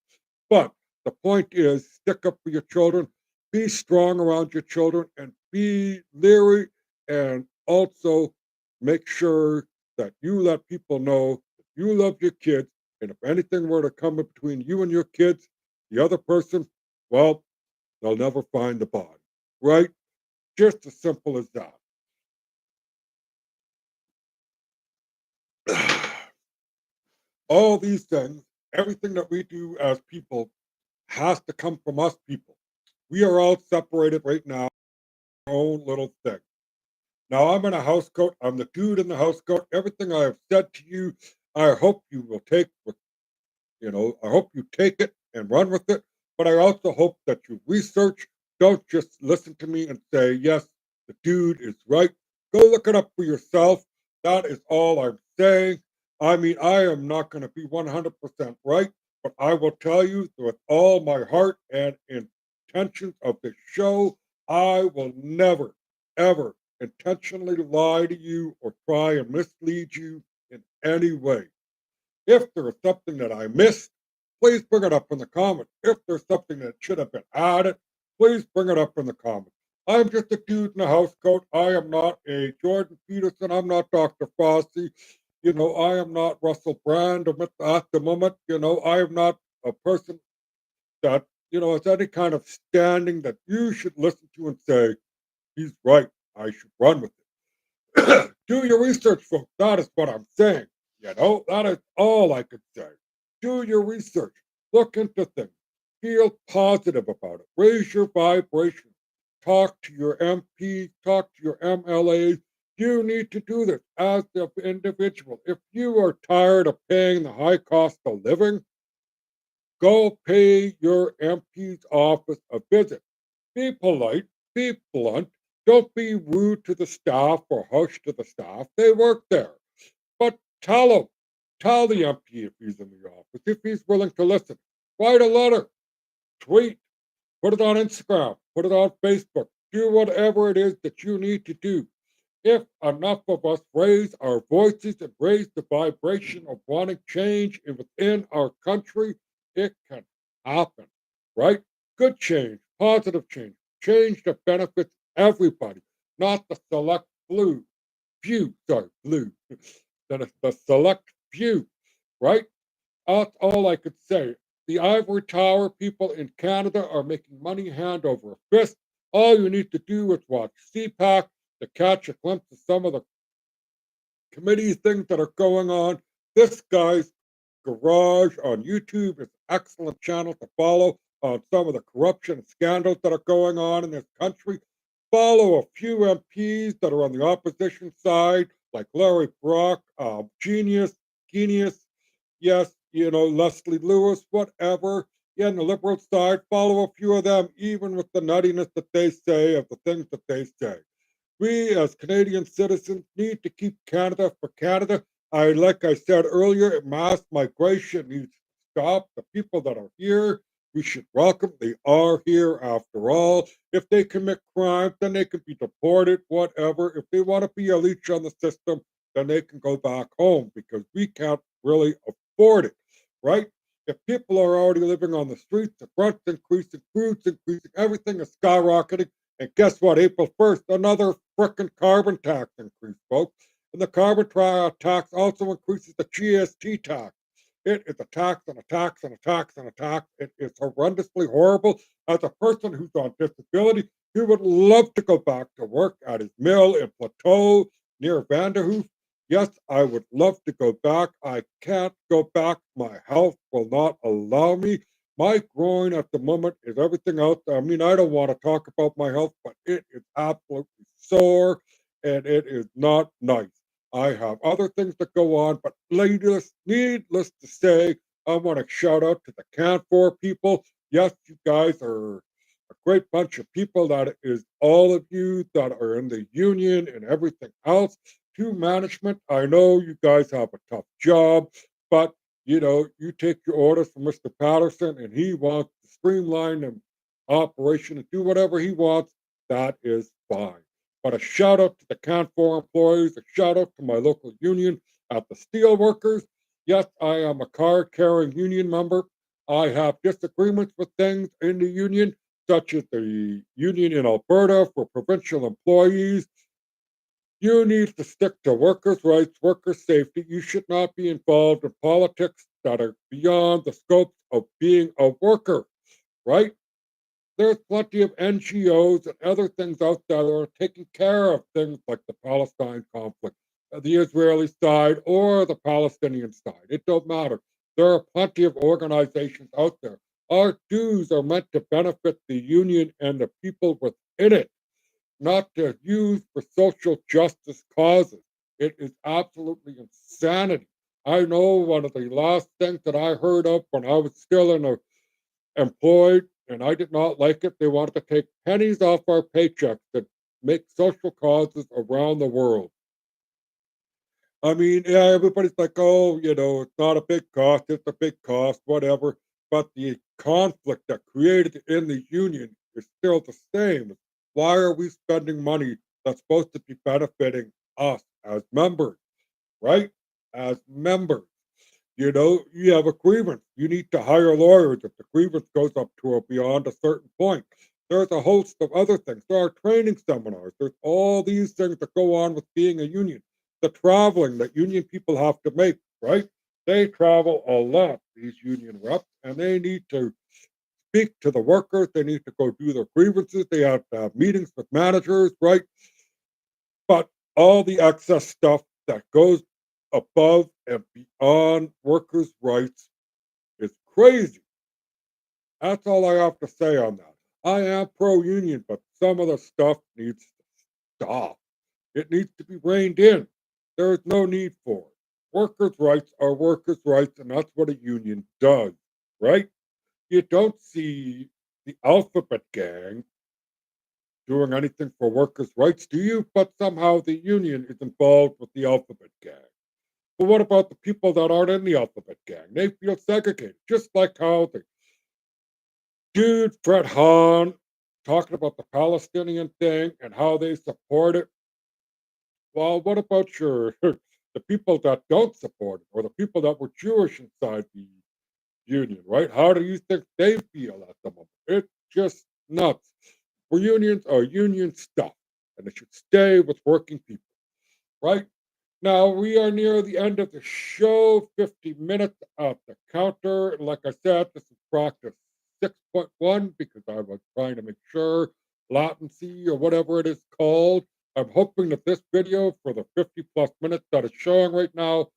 But the point is, stick up for your children, be strong around your children, and be leery, and also make sure that you let people know that you love your kids. And if anything were to come in between you and your kids, the other person, well, they'll never find the body, right? Just as simple as that. All these things, everything that we do as people has to come from us people. We are all separated right now, our own little thing. Now I'm in a house coat. I'm the dude in the house coat. Everything I have said to you, I hope you will take with, I hope you take it and run with it. But I also hope that you research. Don't just listen to me and say, yes, the dude is right. Go look it up for yourself. That is all I'm saying. I mean, I am not going to be 100% right, but I will tell you with all my heart and intentions of this show, I will never, ever intentionally lie to you or try and mislead you in any way. If there is something that I missed, please bring it up in the comments. If there's something that should have been added, please bring it up in the comments. I'm just a dude in a house coat. I am not a Jordan Peterson. I'm not Dr. Fossey. I am not Russell Brand at the moment. I am not a person that, has any kind of standing that you should listen to and say, he's right. I should run with it. Do your research, folks. That is what I'm saying. That is all I could say. Do your research. Look into things. Feel positive about it. Raise your vibration. Talk to your MP. Talk to your MLAs. You need to do this as an individual. If you are tired of paying the high cost of living, go pay your MP's office a visit. Be polite, be blunt, don't be rude to the staff or harsh to the staff. They work there. But tell the MP if he's in the office, if he's willing to listen. Write a letter, tweet, put it on Instagram, put it on Facebook. Do whatever it is that you need to do. If enough of us raise our voices and raise the vibration of wanting change within our country, it can happen, right? Good change, positive change, change that benefits everybody, not the select blue few, sorry, blue, that is the select few, right? That's all I could say. The ivory tower people in Canada are making money hand over fist. All you need to do is watch CPAC to catch a glimpse of some of the committee things that are going on. This guy's garage on YouTube is an excellent channel to follow on some of the corruption scandals that are going on in this country. Follow a few MPs that are on the opposition side, like Larry Brock, Genius, yes, Leslie Lewis, whatever. Yeah, on the liberal side, follow a few of them, even with the nuttiness that they say of the things that they say. We as Canadian citizens need to keep Canada for Canada. Like I said earlier, mass migration needs to stop. The people that are here, we should welcome. They are here after all. If they commit crime, then they can be deported, whatever. If they want to be a leech on the system, then they can go back home because we can't really afford it, right? If people are already living on the streets, the rent's increasing, food's increasing, everything is skyrocketing. And guess what? April 1st, another frickin' carbon tax increase, folks. And the tax also increases the GST tax. It is a tax and a tax and a tax and a tax. It is horrendously horrible. As a person who's on disability, he would love to go back to work at his mill in Plateau near Vanderhoof. Yes, I would love to go back. I can't go back. My health will not allow me. My groin at the moment is everything else. I mean, I don't want to talk about my health, but it is absolutely sore and it is not nice. I have other things that go on, but needless to say, I want to shout out to the Canfor people. Yes, you guys are a great bunch of people. That is all of you that are in the union and everything else. To management, I know you guys have a tough job, but you take your orders from Mr. Patterson and he wants to streamline the operation and do whatever he wants, that is fine. But a shout out to the Canfor employees, a shout out to my local union at the steel workers. Yes, I am a card carrying union member. I have disagreements with things in the union, such as the union in Alberta for provincial employees. You need to stick to workers' rights, workers' safety. You should not be involved in politics that are beyond the scope of being a worker, right? There's plenty of NGOs and other things out there that are taking care of things like the Palestine conflict, the Israeli side or the Palestinian side. It don't matter. There are plenty of organizations out there. Our dues are meant to benefit the union and the people within it, not to use for social justice causes. It is absolutely insanity. I know one of the last things that I heard of when I was still employed and I did not like it, they wanted to take pennies off our paychecks to make social causes around the world. I mean, yeah, everybody's like, oh, it's not a big cost, it's a big cost, whatever. But the conflict that created in the union is still the same. Why are we spending money that's supposed to be benefiting us as members, right? As members. You have a grievance. You need to hire lawyers if the grievance goes up to or beyond a certain point. There's a host of other things. There are training seminars. There's all these things that go on with being a union. The traveling that union people have to make, right? They travel a lot, these union reps, and they need to speak to the workers. They need to go do their grievances. They have to have meetings with managers, right? But all the excess stuff that goes above and beyond workers' rights is crazy. That's all I have to say on that. I am pro union, but some of the stuff needs to stop. It needs to be reined in. There is no need for it. Workers' rights are workers' rights, and that's what a union does, right? You don't see the alphabet gang doing anything for workers' rights, do you? But somehow the union is involved with the alphabet gang. But what about the people that aren't in the alphabet gang? They feel segregated, just like how the dude Fred Hahn talking about the Palestinian thing and how they support it. Well, what about your the people that don't support it, or the people that were Jewish inside the union, right? How do you think they feel at the moment? It's just nuts. For unions are union stuff. and it should stay with working people, right? Now we are near the end of the show, 50 minutes at the counter. Like I said, this is practice 6.1 because I was trying to make sure latency or whatever it is called. I'm hoping that this video for the 50 plus minutes that it's showing right now,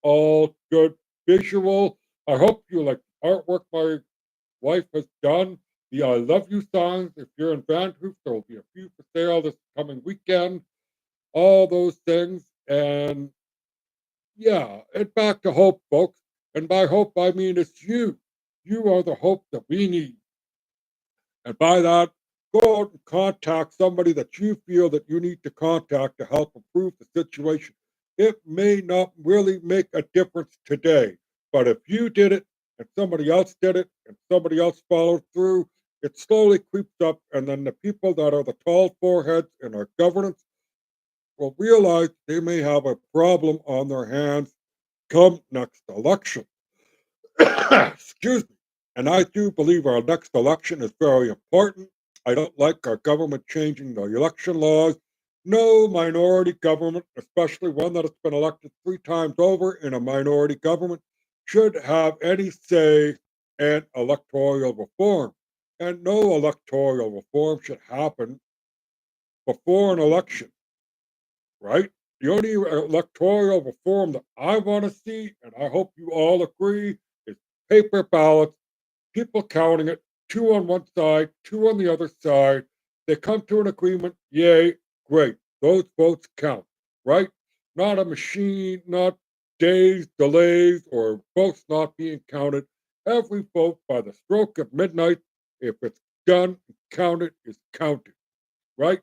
all good visual. I hope you like the artwork my wife has done. The I Love You songs. If you're in Vancouver, there will be a few for sale this coming weekend. All those things. And yeah, and back to hope, folks. And by hope, I mean it's you. You are the hope that we need. And by that, go out and contact somebody that you feel that you need to contact to help improve the situation. It may not really make a difference today, but if you did it and somebody else did it and somebody else followed through, it slowly creeps up. And then the people that are the tall foreheads in our governance will realize they may have a problem on their hands come next election. Excuse me. And I do believe our next election is very important. I don't like our government changing the election laws. No minority government, especially one that has been elected 3 times over in a minority government, should have any say in electoral reform. And no electoral reform should happen before an election, right? The only electoral reform that I want to see, and I hope you all agree, is paper ballots, people counting it, two on one side, two on the other side. They come to an agreement, yay, great. Those votes count, right? Not a machine, not days, delays, or votes not being counted. Every vote by the stroke of midnight, if it's done and counted, is counted, right?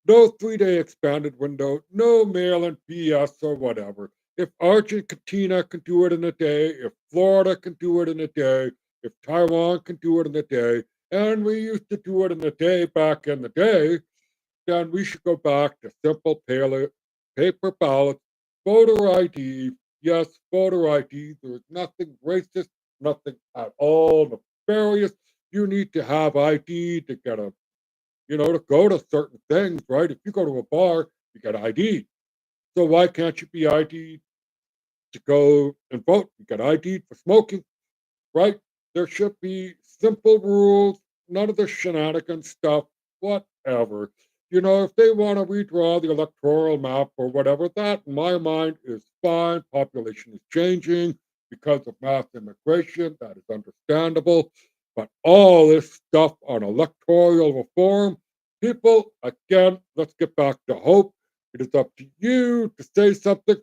No 3-day expanded window, no mail-in BS or whatever. If Argentina can do it in a day, if Florida can do it in a day, if Taiwan can do it in a day, and we used to do it in a day back in the day, then we should go back to simple paper ballots, voter ID. Yes, voter ID. There's nothing racist, nothing at all nefarious. You need to have ID to get a to go to certain things, right? If you go to a bar, you get ID. So why can't you be ID to go and vote? You get ID for smoking, right? There should be simple rules, none of the shenanigans stuff, whatever. If they want to redraw the electoral map or whatever, that in my mind is fine. Population is changing because of mass immigration. That is understandable. But all this stuff on electoral reform, people, again, let's get back to hope. It is up to you to say something.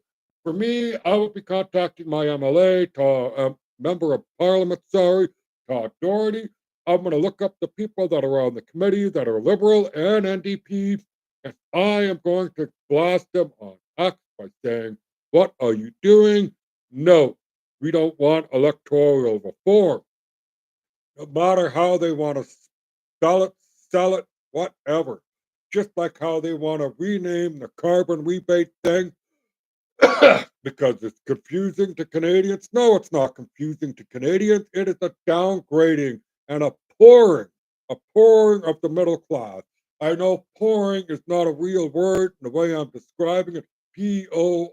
For me, I will be contacting my MLA, member of parliament, sorry, Todd Doherty. I'm going to look up the people that are on the committee that are liberal and NDP, and I am going to blast them on X by saying, what are you doing? No, we don't want electoral reform. No matter how they want to spell it, sell it, whatever. Just like how they want to rename the carbon rebate thing because it's confusing to Canadians. No, it's not confusing to Canadians. It is a downgrading and a pouring of the middle class. I know pouring is not a real word in the way I'm describing it, POORING,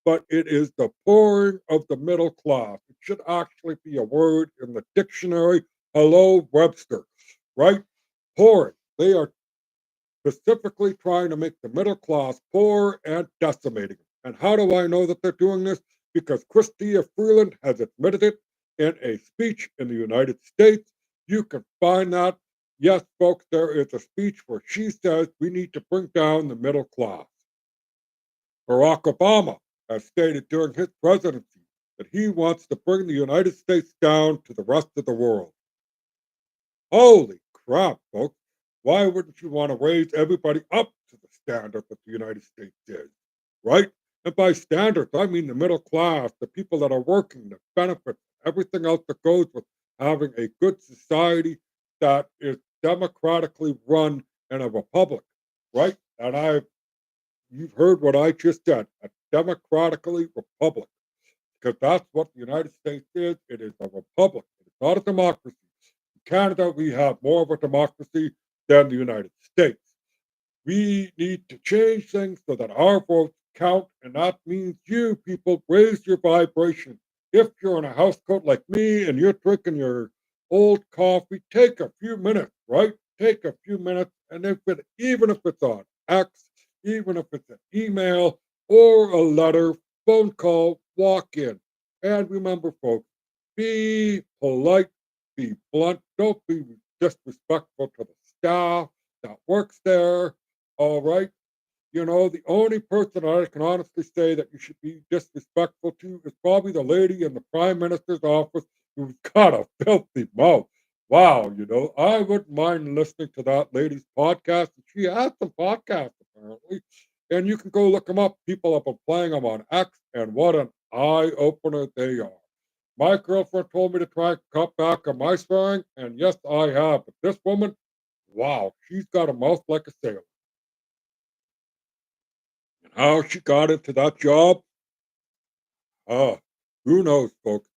but it is the pouring of the middle class. It should actually be a word in the dictionary. Hello, Webster, right? Pouring. They are specifically trying to make the middle class poor and decimating it. And how do I know that they're doing this? Because Christia Freeland has admitted it in a speech in the United States. You can find that. Yes, folks, there is a speech where she says we need to bring down the middle class. Barack Obama has stated during his presidency that he wants to bring the United States down to the rest of the world. Holy crap, folks. Why wouldn't you want to raise everybody up to the standard that the United States is? Right? And by standards, I mean the middle class, the people that are working, the benefits, everything else that goes with having a good society that is democratically run in a republic. Right? And you've heard what I just said, a democratically republic. Because that's what the United States is. It is a republic. It is not a democracy. Canada, we have more of a democracy than the United States. We need to change things so that our votes count, and that means you people raise your vibration. If you're in a housecoat like me and you're drinking your old coffee, take a few minutes, right? Take a few minutes, and even if it's on X, even if it's an email or a letter, phone call, walk in. And remember, folks, be polite, be blunt, don't be disrespectful to the staff that works there. All right. The only person I can honestly say that you should be disrespectful to is probably the lady in the prime minister's office who's got a filthy mouth. Wow, I wouldn't mind listening to that lady's podcast. She has some podcasts apparently, and you can go look them up. People have been playing them on X, and what an eye opener they are. My girlfriend told me to try and cut back on my swearing, and yes, I have. But this woman, wow, she's got a mouth like a sailor. And how she got into that job? Ah, who knows, folks?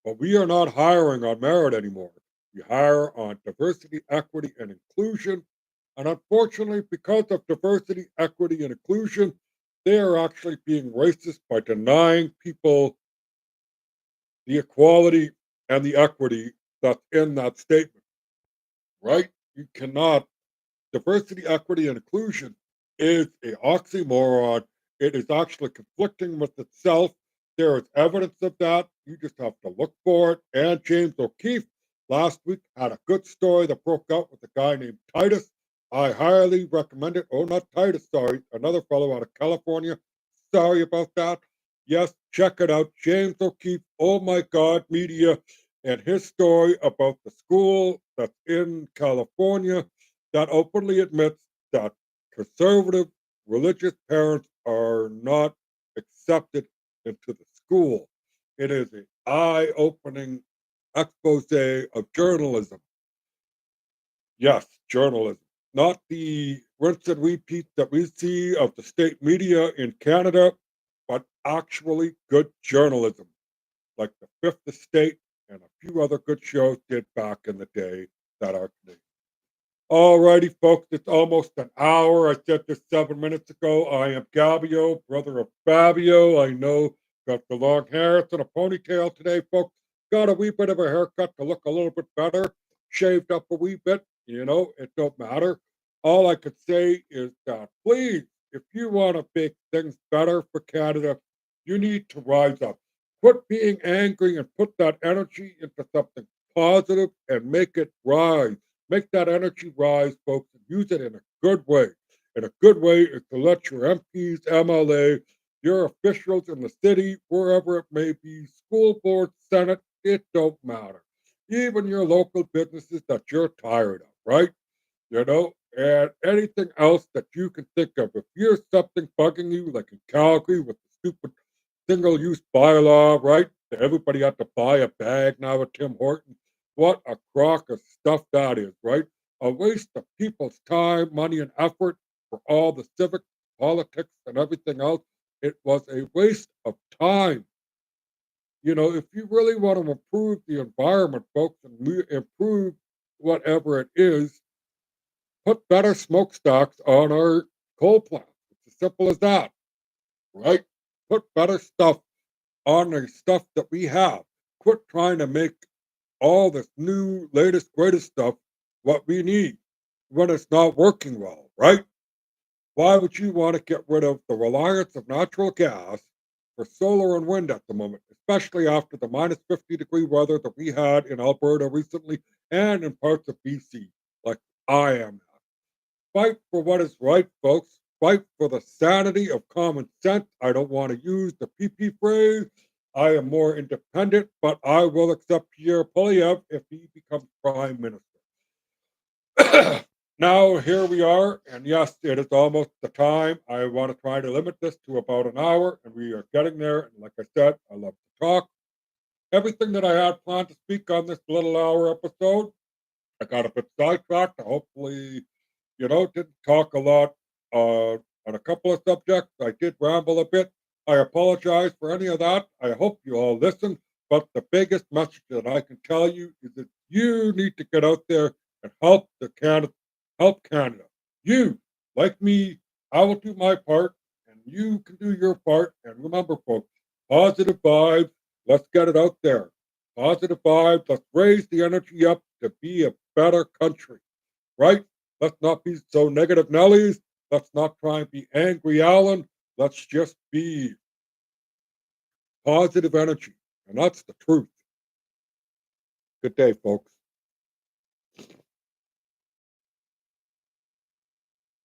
But we are not hiring on merit anymore. We hire on diversity, equity, and inclusion. And unfortunately, because of diversity, equity, and inclusion, they are actually being racist by denying people the equality and the equity that's in that statement, right? You cannot diversity, equity, and inclusion is a oxymoron. It is actually conflicting with itself. There is evidence of that. You just have to look for it. And James O'Keefe last week had a good story that broke out with a guy named Titus. I highly recommend it. Oh, not Titus, sorry. Another fellow out of California. Sorry about that. Yes, check it out. James O'Keefe, oh my God, media, and his story about the school that's in California that openly admits that conservative religious parents are not accepted into the school. It is an eye opening expose of journalism. Yes, journalism. Not the rinse and repeat that we see of the state media in Canada, but actually good journalism, like the Fifth Estate and a few other good shows did back in the day that are Canadian. Alrighty, folks, it's almost an hour. I said this 7 minutes ago. I am Gabio, brother of Fabio. I know got the long hair. It's in a ponytail today, folks. Got a wee bit of a haircut to look a little bit better. Shaved up a wee bit. It don't matter. All I could say is that please, if you want to make things better for Canada, you need to rise up. Quit being angry and put that energy into something positive and make it rise. Make that energy rise, folks, and use it in a good way. And a good way is to let your MPs, MLA, your officials in the city, wherever it may be, school board, senate, it don't matter. Even your local businesses that you're tired of, right? And anything else that you can think of. If you're something bugging you, like in Calgary with the stupid single use bylaw, right? Everybody had to buy a bag now at Tim Hortons. What a crock of stuff that is, right? A waste of people's time, money, and effort for all the civic politics and everything else. It was a waste of time. If you really want to improve the environment, folks, and improve whatever it is, put better smokestacks on our coal plants. It's as simple as that, right? Put better stuff on the stuff that we have. Quit trying to make all this new, latest, greatest stuff what we need when it's not working well, right? Why would you want to get rid of the reliance of natural gas for solar and wind at the moment, especially after the minus 50-degree weather that we had in Alberta recently and in parts of BC, like I am? Fight for what is right, folks. Fight for the sanity of common sense. I don't want to use the PP phrase. I am more independent, but I will accept Pierre Polyev if he becomes prime minister. Now, here we are, and yes, it is almost the time. I want to try to limit this to about an hour, and we are getting there. And like I said, I love to talk. Everything that I had planned to speak on this little hour episode, I got a bit sidetracked. Hopefully, didn't talk a lot on a couple of subjects. I did ramble a bit. I apologize for any of that. I hope you all listen. But the biggest message that I can tell you is that you need to get out there and help the Canada, help Canada. You, like me, I will do my part, and you can do your part. And remember, folks, positive vibes. Let's get it out there. Positive vibes. Let's raise the energy up to be a better country, right? Let's not be so negative Nellies. Let's not try and be angry Alan. Let's just be positive energy. And that's the truth. Good day, folks.